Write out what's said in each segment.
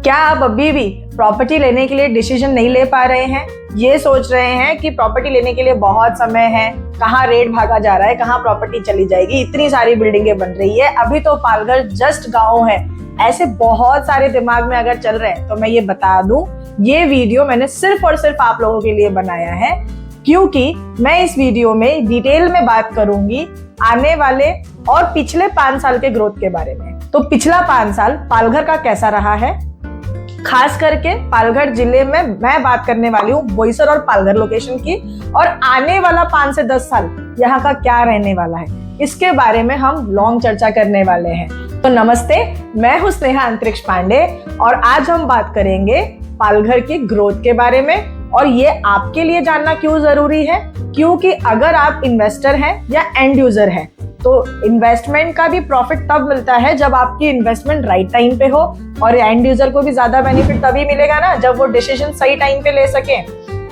क्या आप अभी भी प्रॉपर्टी लेने के लिए डिसीजन नहीं ले पा रहे हैं? ये सोच रहे हैं कि प्रॉपर्टी लेने के लिए बहुत समय है, कहाँ रेट भागा जा रहा है, कहाँ प्रॉपर्टी चली जाएगी, इतनी सारी बिल्डिंगें बन रही है, अभी तो पालघर जस्ट गांव है। ऐसे बहुत सारे दिमाग में अगर चल रहे हैं तो मैं ये बता दूं, ये वीडियो मैंने सिर्फ और सिर्फ आप लोगों के लिए बनाया है, क्योंकि मैं इस वीडियो में डिटेल में बात करूंगी आने वाले और पिछले 5 साल के ग्रोथ के बारे में। तो पिछला 5 साल पालघर का कैसा रहा है, खास करके पालघर जिले में मैं बात करने वाली हूँ बोईसर और पालघर लोकेशन की, और आने वाला 5 से 10 साल यहाँ का क्या रहने वाला है, इसके बारे में हम लॉन्ग चर्चा करने वाले हैं। तो नमस्ते, मैं हूँ स्नेहा अंतरिक्ष पांडे और आज हम बात करेंगे पालघर की ग्रोथ के बारे में। और ये आपके लिए जानना क्यों जरूरी है, क्योंकि अगर आप इन्वेस्टर हैं या एंड यूजर हैं तो इन्वेस्टमेंट का भी प्रॉफिट तब मिलता है जब आपकी इन्वेस्टमेंट राइट टाइम पे हो, और एंड यूजर को भी ज्यादा बेनिफिट तभी मिलेगा ना जब वो डिसीजन सही टाइम पे ले सके।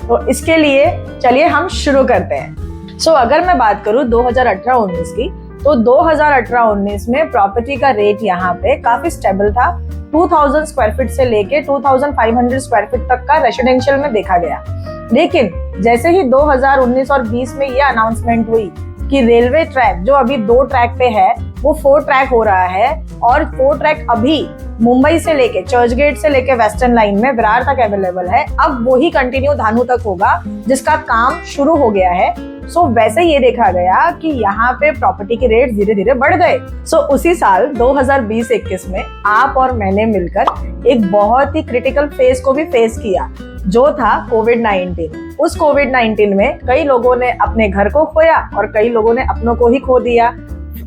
तो इसके लिए चलिए हम शुरू करते हैं। अगर मैं बात करूं 2018-19 की, तो 2018-19 में प्रॉपर्टी का रेट यहाँ पे काफी स्टेबल था। 2000 स्क्वायर फीट से लेके 2500 स्क्वायर फीट तक का रेसिडेंशियल में देखा गया। लेकिन जैसे ही 2019 और 20 में ये अनाउंसमेंट हुई कि रेलवे ट्रैक जो अभी 2 ट्रैक पे है वो 4 ट्रैक हो रहा है, और 4 ट्रैक अभी मुंबई से लेके चर्च गेट से लेके वेस्टर्न लाइन में विरार तक अवेलेबल है, अब वही कंटिन्यू धानु तक होगा जिसका काम शुरू हो गया है। वैसे ये देखा गया कि यहाँ पे प्रॉपर्टी के रेट धीरे धीरे बढ़ गए। उसी साल 2020-21 में आप और मैंने मिलकर एक बहुत ही क्रिटिकल फेज को भी फेस किया, जो था कोविड-19। उस कोविड-19 में कई लोगों ने अपने घर को खोया और कई लोगों ने अपनों को ही खो दिया,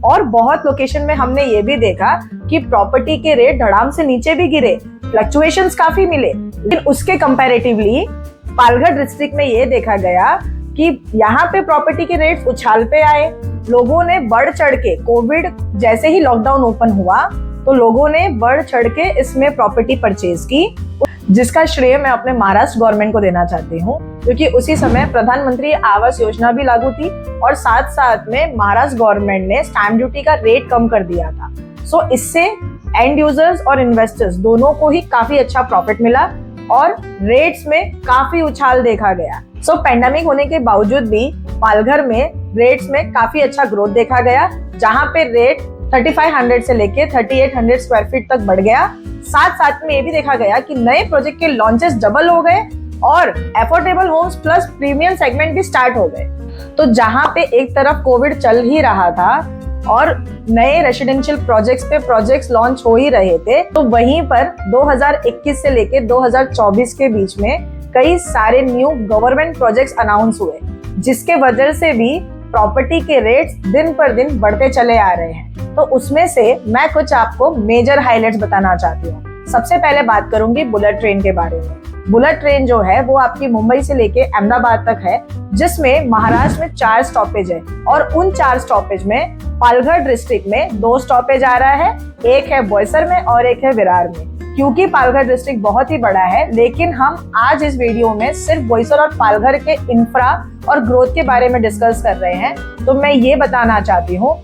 और बहुत लोकेशन में हमने ये भी देखा कि प्रॉपर्टी के रेट धड़ाम से नीचे भी गिरे, फ्लक्चुएशंस काफी मिले। लेकिन उसके कंपैरेटिवली पालघर डिस्ट्रिक्ट में ये देखा गया कि यहाँ पे प्रॉपर्टी के रेट्स उछाल पे आए। लोगों ने बढ़ चढ़ के, कोविड जैसे ही लॉकडाउन ओपन हुआ तो लोगों ने बढ़ चढ़ के इसमें प्रॉपर्टी परचेज की, जिसका श्रेय मैं अपने महाराष्ट्र गवर्नमेंट को देना चाहती हूँ, क्योंकि उसी समय प्रधानमंत्री आवास योजना भी लागू थी और साथ साथ में महाराष्ट्र गवर्नमेंट ने स्टैंप ड्यूटी का रेट कम कर दिया था। इससे एंड यूजर्स और इन्वेस्टर्स दोनों को ही काफी अच्छा प्रॉफिट मिला और रेट्स में काफी उछाल देखा गया। पेंडेमिक होने के बावजूद भी पालघर में रेट्स में काफी अच्छा ग्रोथ देखा गया, जहां पे रेट 3500 से लेके 3800 स्क्वायर फीट तक बढ़ गया। साथ साथ में ये भी देखा गया कि नए प्रोजेक्ट के लॉन्चेस डबल हो गए और affordable homes plus premium segment भी स्टार्ट हो गए। तो जहां पे एक तरफ कोविड चल ही रहा था और नए रेसिडेंशियल प्रोजेक्ट्स पे प्रोजेक्ट्स लॉन्च हो ही रहे थे, तो वहीं पर 2021 से लेके 2024 के बीच में कई सारे न्यू गवर्नमेंट प्रोजेक्ट्स अनाउंस हुए, जिसके वजह से भी प्रॉपर्टी के रेट्स दिन पर दिन बढ़ते चले आ रहे हैं। तो उसमें से मैं कुछ आपको मेजर हाइलाइट्स बताना चाहती हूँ। सबसे पहले बात करूंगी बुलेट ट्रेन के बारे में। बुलेट ट्रेन जो है वो आपकी मुंबई से लेके अहमदाबाद तक है, जिसमें महाराष्ट्र में 4 स्टॉपेज है, और उन 4 स्टॉपेज में पालघर डिस्ट्रिक्ट में 2 स्टॉपेज आ रहा है, एक है बोईसर में और एक है विरार में। क्योंकि पालघर डिस्ट्रिक्ट बहुत ही बड़ा है, लेकिन हम आज इस वीडियो में सिर्फ बोईसर और पालघर के इंफ्रा और ग्रोथ के बारे में डिस्कस कर रहे हैं। तो मैं ये बताना चाहती हूँ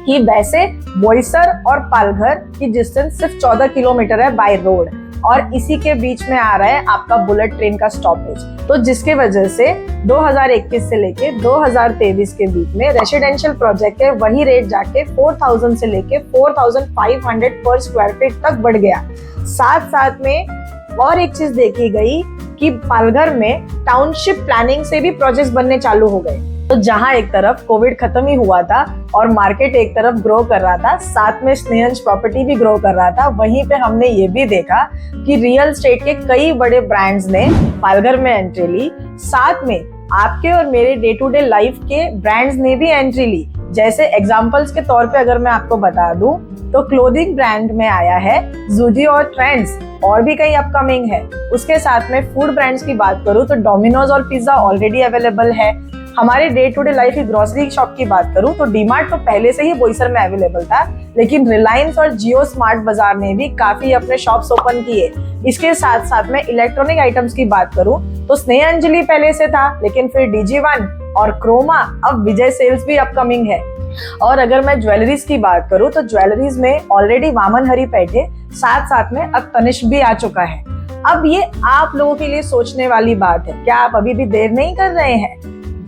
कि वैसे बोईसर और पालघर की डिस्टेंस सिर्फ 14 किलोमीटर है बाय रोड, और इसी के बीच में आ रहा है आपका बुलेट ट्रेन का स्टॉपेज। तो जिसके वजह से 2021 से लेके 2023 के बीच में रेसिडेंशियल प्रोजेक्ट है वही रेट जाके 4000 से लेके 4500 पर स्क्वायर फीट तक बढ़ गया। साथ साथ में और एक चीज देखी गई कि पालघर में टाउनशिप प्लानिंग से भी प्रोजेक्ट्स बनने चालू हो गए। तो जहां एक तरफ कोविड खत्म ही हुआ था और मार्केट एक तरफ ग्रो कर रहा था, साथ में स्नेहंश प्रॉपर्टी भी ग्रो कर रहा था, वहीं पे हमने ये भी देखा कि रियल एस्टेट के कई बड़े ब्रांड्स ने पालघर में एंट्री ली। साथ में आपके और मेरे डे टू डे लाइफ के ब्रांड्स ने भी एंट्री ली। जैसे एग्जांपल्स के तौर पे अगर मैं आपको बता दूं तो क्लोथिंग ब्रांड में आया है ज़ूडियो और ट्रेंड्स, और भी कई अपकमिंग है। उसके साथ में फूड ब्रांड्स की बात करूं तो डोमिनोज और पिज्जा ऑलरेडी अवेलेबल है। हमारे डे टू डे लाइफ की ग्रोसरी शॉप की बात करूं तो डीमार्ट तो पहले से ही बोईसर में अवेलेबल था, लेकिन रिलायंस और जियो स्मार्ट बाजार ने भी काफी अपने शॉप्स ओपन किए। इसके साथ साथ में इलेक्ट्रॉनिक आइटम्स की बात करूं तो स्नेहांजलि पहले से था, लेकिन फिर DG1 और क्रोमा, अब विजय सेल्स भी अपकमिंग है। और अगर मैं ज्वेलरीज की बात करूं तो ज्वेलरीज में ऑलरेडी वामन हरी बैठे, साथ साथ में अब तनिष्क भी आ चुका है। अब ये आप लोगों के लिए सोचने वाली बात है, क्या आप अभी भी देर नहीं कर रहे हैं?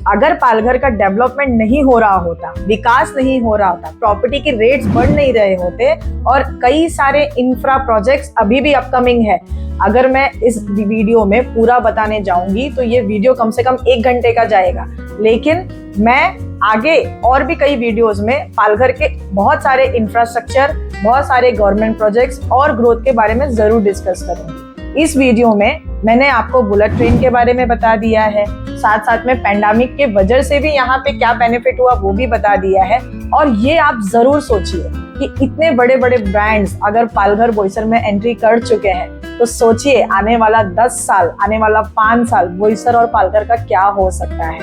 अगर पालघर का डेवलपमेंट नहीं हो रहा होता, विकास नहीं हो रहा होता, प्रॉपर्टी के रेट्स बढ़ नहीं रहे होते और कई सारे इंफ्रा प्रोजेक्ट्स अभी भी अपकमिंग है, अगर मैं इस वीडियो में पूरा बताने जाऊंगी तो ये वीडियो कम से कम 1 घंटे का जाएगा। लेकिन मैं आगे और भी कई वीडियोस में पालघर के बहुत सारे इंफ्रास्ट्रक्चर, बहुत सारे गवर्नमेंट प्रोजेक्ट्स और ग्रोथ के बारे में जरूर डिस्कस करूंगी। इस वीडियो में मैंने आपको बुलेट ट्रेन के बारे में बता दिया है, साथ साथ में पैंडेमिक के वजह से भी यहाँ पे क्या बेनिफिट हुआ वो भी बता दिया है। और ये आप जरूर सोचिए कि इतने बड़े बड़े ब्रांड्स अगर पालघर बोईसर में एंट्री कर चुके हैं तो सोचिए आने वाला 10 साल, आने वाला 5 साल बोईसर और पालघर का क्या हो सकता है।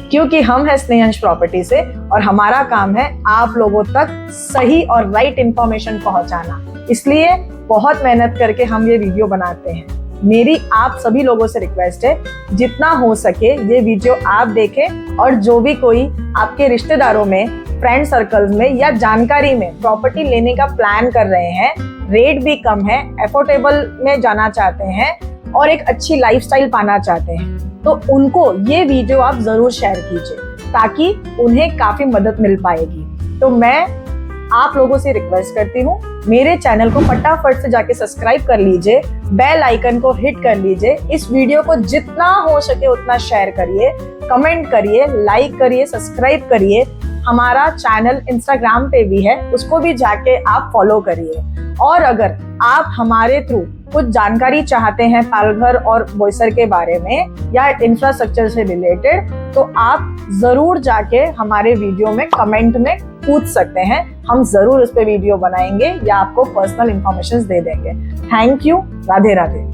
क्योंकि हम है स्नेहंश प्रॉपर्टी से और हमारा काम है आप लोगों तक सही और राइट इंफॉर्मेशन पहुंचाना, इसलिए बहुत मेहनत करके हम ये वीडियो बनाते हैं। मेरी आप सभी लोगों से रिक्वेस्ट है, जितना हो सके ये वीडियो आप देखें और जो भी कोई आपके रिश्तेदारों में, फ्रेंड सर्कल्स में या जानकारी में प्रॉपर्टी लेने का प्लान कर रहे हैं, रेट भी कम है, अफोर्डेबल में जाना चाहते हैं और एक अच्छी लाइफस्टाइल पाना चाहते हैं, तो उनको ये वीडियो आप जरूर शेयर कीजिए ताकि उन्हें काफी मदद मिल पाएगी। तो मैं आप लोगों से रिक्वेस्ट करती हूँ, मेरे चैनल को फटाफट से जाके सब्सक्राइब कर लीजिए, बेल आइकन को हिट कर लीजिए, इस वीडियो को जितना हो सके उतना शेयर करिए, कमेंट करिए, लाइक करिए, सब्सक्राइब करिए। हमारा चैनल इंस्टाग्राम पे भी है, उसको भी जाके आप फॉलो करिए। और अगर आप हमारे थ्रू कुछ जानकारी चाहते हैं पालघर और बोईसर के बारे में या इंफ्रास्ट्रक्चर से रिलेटेड, तो आप जरूर जाके हमारे वीडियो में कमेंट में पूछ सकते हैं, हम जरूर उस पर वीडियो बनाएंगे या आपको पर्सनल इंफॉर्मेशन दे देंगे। Thank you, Radhe Radhe.